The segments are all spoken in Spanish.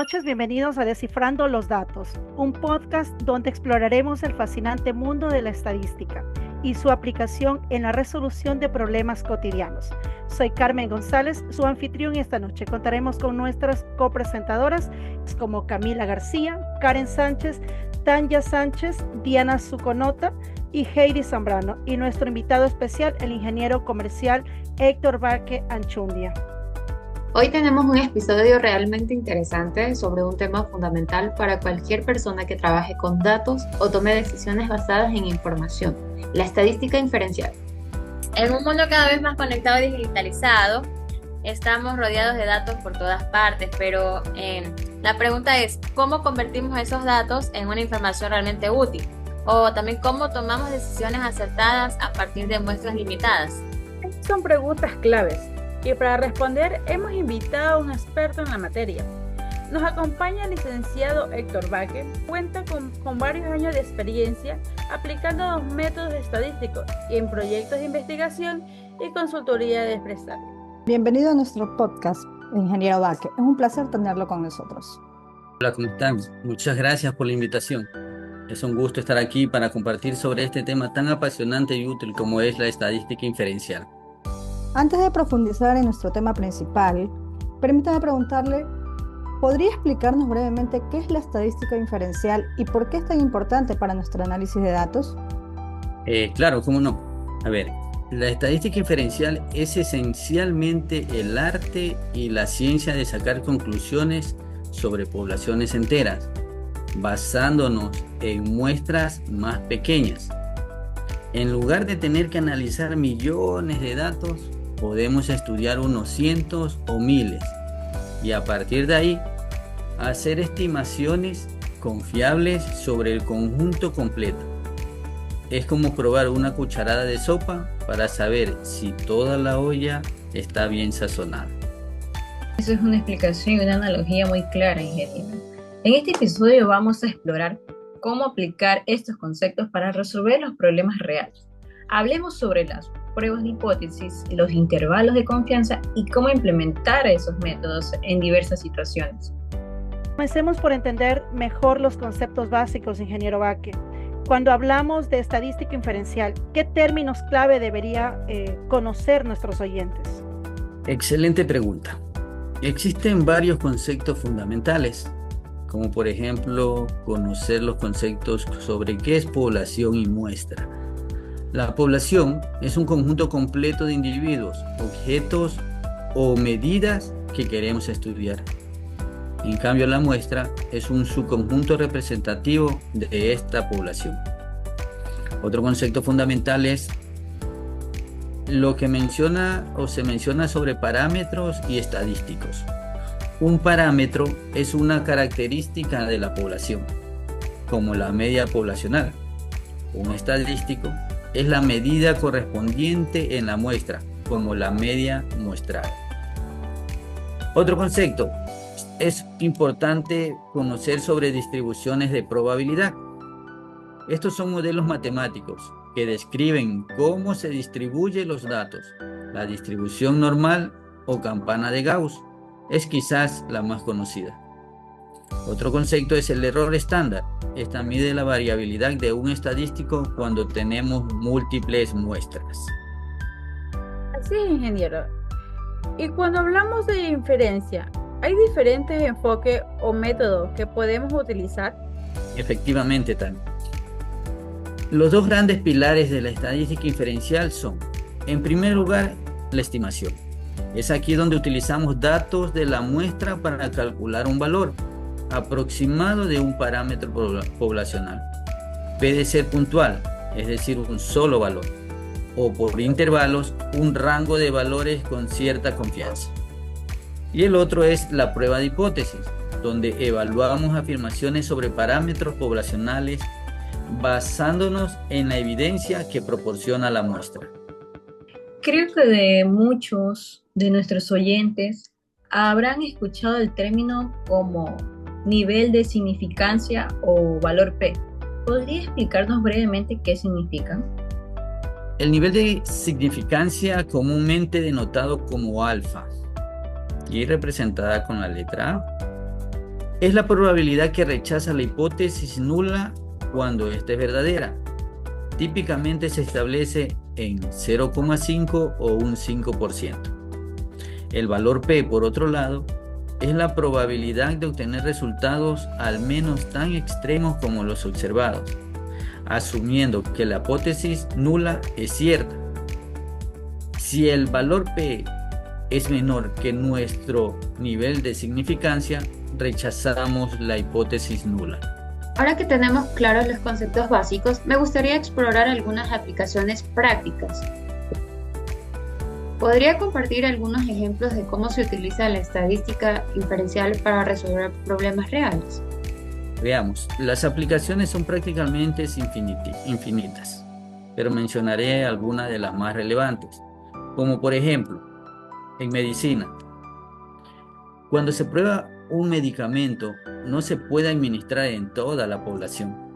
noches, bienvenidos a Descifrando los Datos, un podcast donde exploraremos el fascinante mundo de la estadística y su aplicación en la resolución de problemas cotidianos. Soy Carmen González, su anfitrión, y esta noche contaremos con nuestras copresentadoras como Camila García, Karen Sánchez, Tanya Sánchez, Diana Zuconota y Heidi Zambrano, y nuestro invitado especial, el ingeniero comercial Héctor Vázquez Anchundia. Hoy tenemos un episodio realmente interesante sobre un tema fundamental para cualquier persona que trabaje con datos o tome decisiones basadas en información: la estadística inferencial. En un mundo cada vez más conectado y digitalizado, estamos rodeados de datos por todas partes, pero la pregunta es, ¿cómo convertimos esos datos en una información realmente útil? O también, ¿cómo tomamos decisiones acertadas a partir de muestras limitadas? Son preguntas claves. Y para responder hemos invitado a un experto en la materia. Nos acompaña el licenciado Héctor Vázquez, cuenta con varios años de experiencia aplicando los métodos estadísticos en proyectos de investigación y consultoría de empresarios. Bienvenido a nuestro podcast, ingeniero Vázquez. Es un placer tenerlo con nosotros. Hola, ¿cómo están? Muchas gracias por la invitación. Es un gusto estar aquí para compartir sobre este tema tan apasionante y útil como es la estadística inferencial. Antes de profundizar en nuestro tema principal, permítame preguntarle, ¿podría explicarnos brevemente qué es la estadística inferencial y por qué es tan importante para nuestro análisis de datos? Claro, cómo no. A ver, la estadística inferencial es esencialmente el arte y la ciencia de sacar conclusiones sobre poblaciones enteras, basándonos en muestras más pequeñas. En lugar de tener que analizar millones de datos, podemos estudiar unos cientos o miles y a partir de ahí hacer estimaciones confiables sobre el conjunto completo. Es como probar una cucharada de sopa para saber si toda la olla está bien sazonada. Eso es una explicación y una analogía muy clara, ingeniero. En este episodio vamos a explorar cómo aplicar estos conceptos para resolver los problemas reales. Hablemos sobre las pruebas de hipótesis, los intervalos de confianza y cómo implementar esos métodos en diversas situaciones. Comencemos por entender mejor los conceptos básicos, ingeniero Vázquez. Cuando hablamos de estadística inferencial, ¿qué términos clave debería conocer nuestros oyentes? Excelente pregunta. Existen varios conceptos fundamentales, como por ejemplo conocer los conceptos sobre qué es población y muestra. La población es un conjunto completo de individuos, objetos o medidas que queremos estudiar. En cambio, la muestra es un subconjunto representativo de esta población. Otro concepto fundamental es lo que se menciona sobre parámetros y estadísticos. Un parámetro es una característica de la población, como la media poblacional. Un estadístico es la medida correspondiente en la muestra, como la media muestral. Otro concepto: es importante conocer sobre distribuciones de probabilidad. Estos son modelos matemáticos que describen cómo se distribuyen los datos. La distribución normal o campana de Gauss es quizás la más conocida. Otro concepto es el error estándar. Esta mide la variabilidad de un estadístico cuando tenemos múltiples muestras. Así es, ingeniero. Y cuando hablamos de inferencia, ¿hay diferentes enfoques o métodos que podemos utilizar? Efectivamente, Tania. Los dos grandes pilares de la estadística inferencial son, en primer lugar, la estimación. Es aquí donde utilizamos datos de la muestra para calcular un valor aproximado de un parámetro poblacional. Puede ser puntual, es decir, un solo valor, o por intervalos, un rango de valores con cierta confianza. Y el otro es la prueba de hipótesis, donde evaluamos afirmaciones sobre parámetros poblacionales basándonos en la evidencia que proporciona la muestra. Creo que de muchos de nuestros oyentes habrán escuchado el término como nivel de significancia o valor P. ¿Podría explicarnos brevemente qué significa? El nivel de significancia, comúnmente denotado como alfa y representada con la letra A, Es la probabilidad que rechaza la hipótesis nula cuando ésta es verdadera. Típicamente se establece en 0,5 o un 5%. El valor P, por otro lado, es la probabilidad de obtener resultados al menos tan extremos como los observados, asumiendo que la hipótesis nula es cierta. Si el valor P es menor que nuestro nivel de significancia, rechazamos la hipótesis nula. Ahora que tenemos claros los conceptos básicos, me gustaría explorar algunas aplicaciones prácticas. ¿Podría compartir algunos ejemplos de cómo se utiliza la estadística inferencial para resolver problemas reales? Veamos, las aplicaciones son prácticamente infinitas, pero mencionaré algunas de las más relevantes, como por ejemplo, en medicina. Cuando se prueba un medicamento, no se puede administrar en toda la población.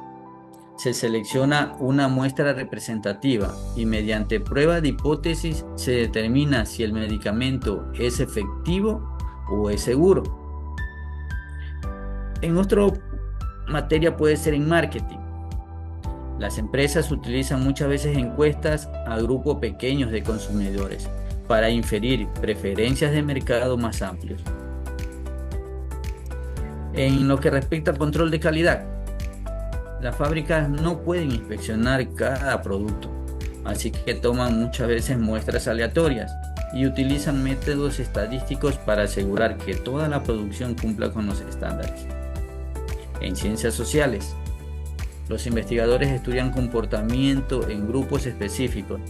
Se selecciona una muestra representativa y mediante prueba de hipótesis se determina si el medicamento es efectivo o es seguro. En otra materia puede ser en marketing. Las empresas utilizan muchas veces encuestas a grupos pequeños de consumidores para inferir preferencias de mercado más amplios. En lo que respecta al control de calidad, las fábricas no pueden inspeccionar cada producto, así que toman muchas veces muestras aleatorias y utilizan métodos estadísticos para asegurar que toda la producción cumpla con los estándares. En ciencias sociales, los investigadores estudian comportamiento en grupos específicos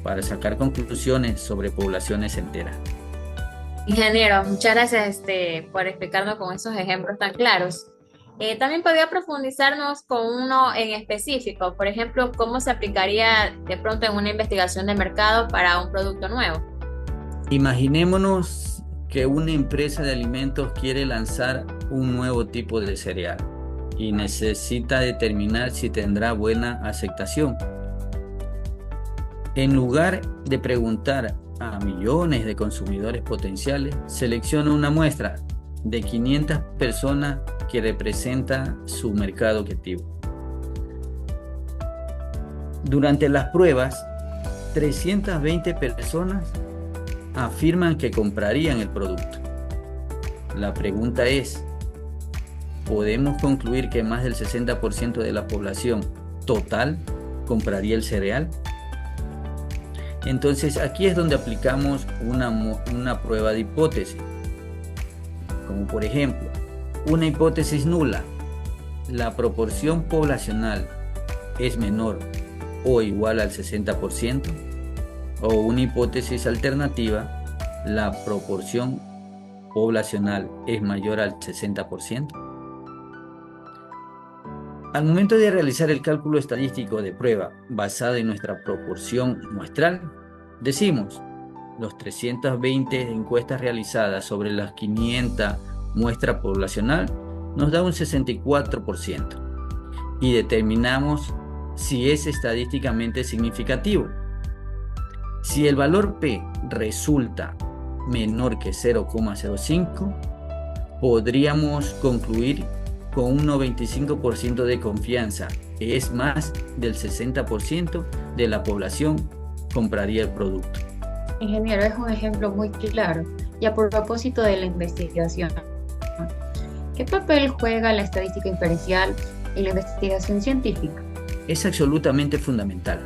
para sacar conclusiones sobre poblaciones enteras. Ingeniero, muchas gracias por explicarnos con esos ejemplos tan claros. También podría profundizarnos con uno en específico, por ejemplo, cómo se aplicaría de pronto en una investigación de mercado para un producto nuevo. Imaginémonos que una empresa de alimentos quiere lanzar un nuevo tipo de cereal y necesita determinar si tendrá buena aceptación. En lugar de preguntar a millones de consumidores potenciales, selecciona una muestra de 500 personas que representa su mercado objetivo. Durante las pruebas, 320 personas afirman que comprarían el producto. La pregunta es, ¿podemos concluir que más del 60% de la población total compraría el cereal? Entonces aquí es donde aplicamos una prueba de hipótesis, como por ejemplo, una hipótesis nula. La proporción poblacional es menor o igual al 60%, o una hipótesis alternativa, la proporción poblacional es mayor al 60%. Al momento de realizar el cálculo estadístico de prueba basado en nuestra proporción muestral, decimos, los 320 encuestas realizadas sobre las 500 muestra poblacional nos da un 64% y determinamos si es estadísticamente significativo. Si el valor P resulta menor que 0,05, podríamos concluir con un 95% de confianza, que es más del 60% de la población compraría el producto. Ingeniero, es un ejemplo muy claro. Y a propósito de la investigación, ¿qué papel juega la estadística inferencial en la investigación científica? Es absolutamente fundamental.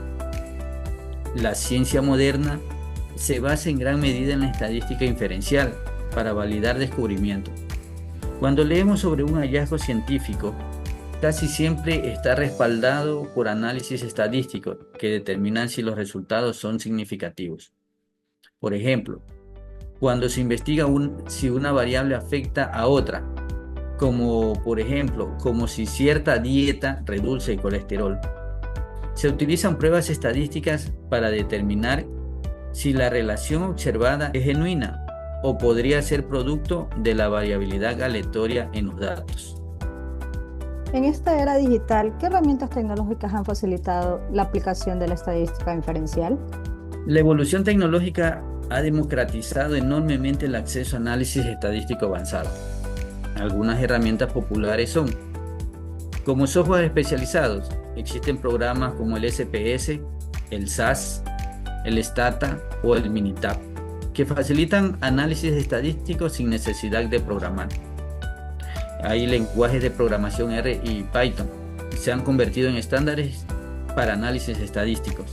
La ciencia moderna se basa en gran medida en la estadística inferencial para validar descubrimientos. Cuando leemos sobre un hallazgo científico, casi siempre está respaldado por análisis estadísticos que determinan si los resultados son significativos. Por ejemplo, cuando se investiga si una variable afecta a otra, como si cierta dieta reduce el colesterol, se utilizan pruebas estadísticas para determinar si la relación observada es genuina o podría ser producto de la variabilidad aleatoria en los datos. En esta era digital, ¿qué herramientas tecnológicas han facilitado la aplicación de la estadística inferencial? La evolución tecnológica ha democratizado enormemente el acceso a análisis estadístico avanzado. Algunas herramientas populares son, como software especializados, existen programas como el SPS, el SAS, el Stata o el Minitab, que facilitan análisis estadísticos sin necesidad de programar. Hay lenguajes de programación R y Python, que se han convertido en estándares para análisis estadísticos.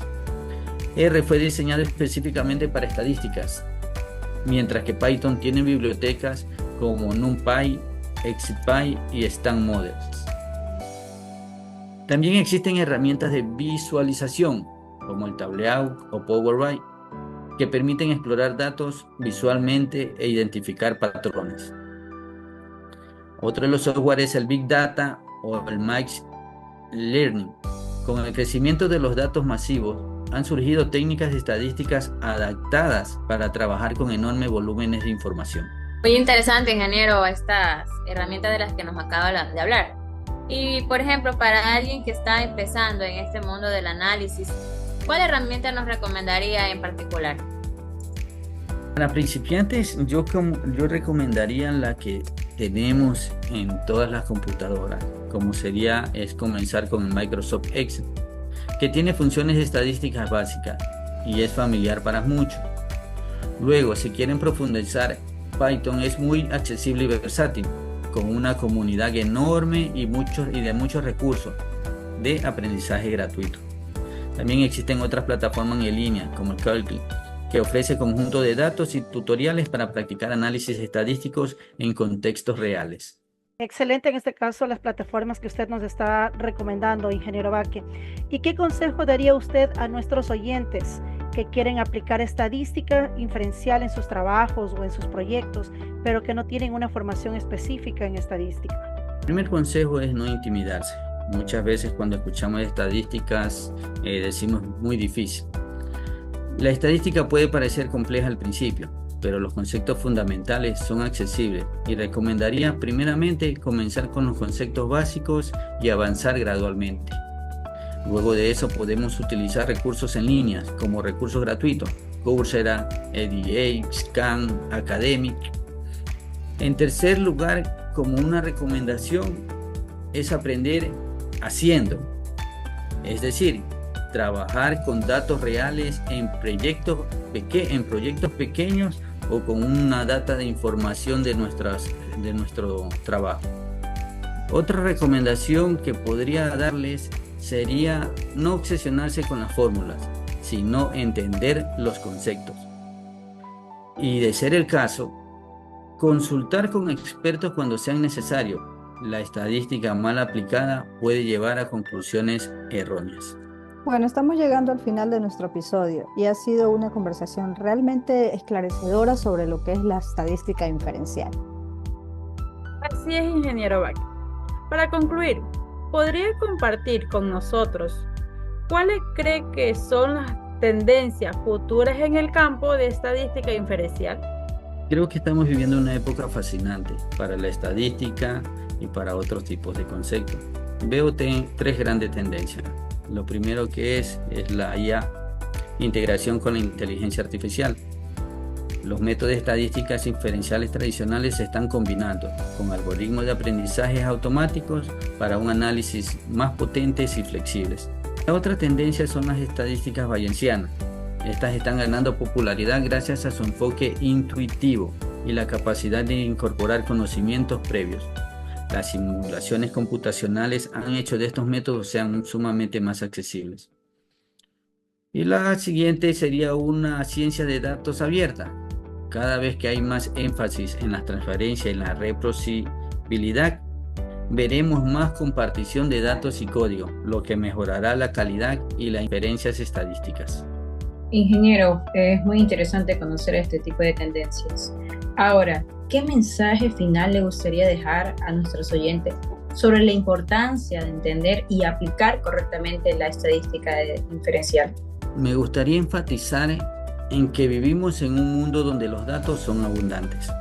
R fue diseñado específicamente para estadísticas, mientras que Python tiene bibliotecas como NumPy, XPy y StanModels. También existen herramientas de visualización, como el Tableau o Power BI, que permiten explorar datos visualmente e identificar patrones. Otro de los software es el Big Data o el Machine Learning. Con el crecimiento de los datos masivos, han surgido técnicas estadísticas adaptadas para trabajar con enormes volúmenes de información. Muy interesante, ingeniero, estas herramientas de las que nos acaba de hablar. Y, por ejemplo, para alguien que está empezando en este mundo del análisis, ¿cuál herramienta nos recomendaría en particular? Para principiantes, yo recomendaría la que tenemos en todas las computadoras, como es comenzar con el Microsoft Excel, que tiene funciones estadísticas básicas y es familiar para muchos. Luego, si quieren profundizar, Python es muy accesible y versátil, con una comunidad enorme y de muchos recursos de aprendizaje gratuito. También existen otras plataformas en línea, como el Calculi, que ofrece conjunto de datos y tutoriales para practicar análisis estadísticos en contextos reales. Excelente en este caso las plataformas que usted nos está recomendando, ingeniero Baque. ¿Y qué consejo daría usted a nuestros oyentes que quieren aplicar estadística inferencial en sus trabajos o en sus proyectos, pero que no tienen una formación específica en estadística? El primer consejo es no intimidarse. Muchas veces cuando escuchamos estadísticas decimos muy difícil. La estadística puede parecer compleja al principio, pero los conceptos fundamentales son accesibles y recomendaría primeramente comenzar con los conceptos básicos y avanzar gradualmente. Luego de eso podemos utilizar recursos en línea como recursos gratuitos, Coursera, EDA, Scan, Academic. En tercer lugar, como una recomendación, es aprender haciendo, es decir, trabajar con datos reales en proyectos pequeños o con una data de información de nuestro trabajo. Otra recomendación que podría darles sería no obsesionarse con las fórmulas, sino entender los conceptos. Y de ser el caso, consultar con expertos cuando sea necesario. La estadística mal aplicada puede llevar a conclusiones erróneas. Bueno, estamos llegando al final de nuestro episodio y ha sido una conversación realmente esclarecedora sobre lo que es la estadística inferencial. Así es, ingeniero Baque. Para concluir, ¿podría compartir con nosotros cuáles cree que son las tendencias futuras en el campo de estadística inferencial? Creo que estamos viviendo una época fascinante para la estadística y para otros tipos de conceptos. Veo tres grandes tendencias. Lo primero que es la IA, integración con la inteligencia artificial. Los métodos de estadísticas inferenciales tradicionales se están combinando con algoritmos de aprendizaje automáticos para un análisis más potentes y flexibles. La otra tendencia son las estadísticas bayesianas. Estas están ganando popularidad gracias a su enfoque intuitivo y la capacidad de incorporar conocimientos previos. Las simulaciones computacionales han hecho de estos métodos sean sumamente más accesibles. Y la siguiente sería una ciencia de datos abierta. Cada vez que hay más énfasis en la transparencia y la reproducibilidad, veremos más compartición de datos y código, lo que mejorará la calidad y las inferencias estadísticas. Ingeniero, es muy interesante conocer este tipo de tendencias. Ahora, ¿qué mensaje final le gustaría dejar a nuestros oyentes sobre la importancia de entender y aplicar correctamente la estadística inferencial? Me gustaría enfatizar en que vivimos en un mundo donde los datos son abundantes,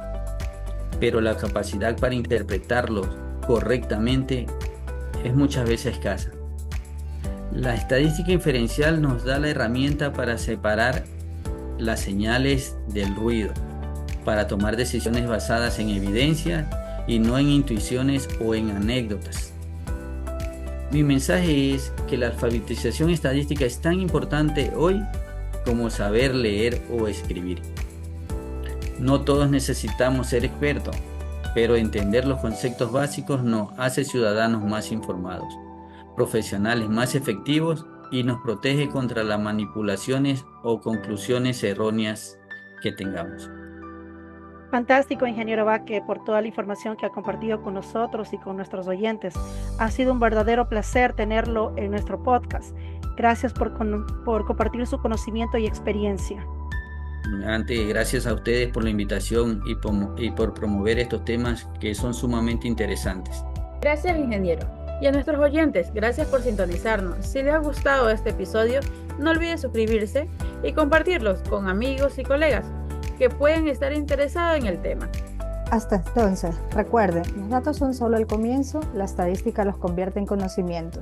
pero la capacidad para interpretarlos correctamente es muchas veces escasa. La estadística inferencial nos da la herramienta para separar las señales del ruido, para tomar decisiones basadas en evidencia y no en intuiciones o en anécdotas. Mi mensaje es que la alfabetización estadística es tan importante hoy como saber leer o escribir. No todos necesitamos ser expertos, pero entender los conceptos básicos nos hace ciudadanos más informados, profesionales más efectivos y nos protege contra las manipulaciones o conclusiones erróneas que tengamos. Fantástico, ingeniero Baque, por toda la información que ha compartido con nosotros y con nuestros oyentes. Ha sido un verdadero placer tenerlo en nuestro podcast. Gracias por compartir su conocimiento y experiencia. Antes, gracias a ustedes por la invitación y por promover estos temas que son sumamente interesantes. Gracias, ingeniero. Y a nuestros oyentes, gracias por sintonizarnos. Si les ha gustado este episodio, no olviden suscribirse y compartirlos con amigos y colegas que pueden estar interesados en el tema. Hasta entonces, recuerden, los datos son solo el comienzo, la estadística los convierte en conocimiento.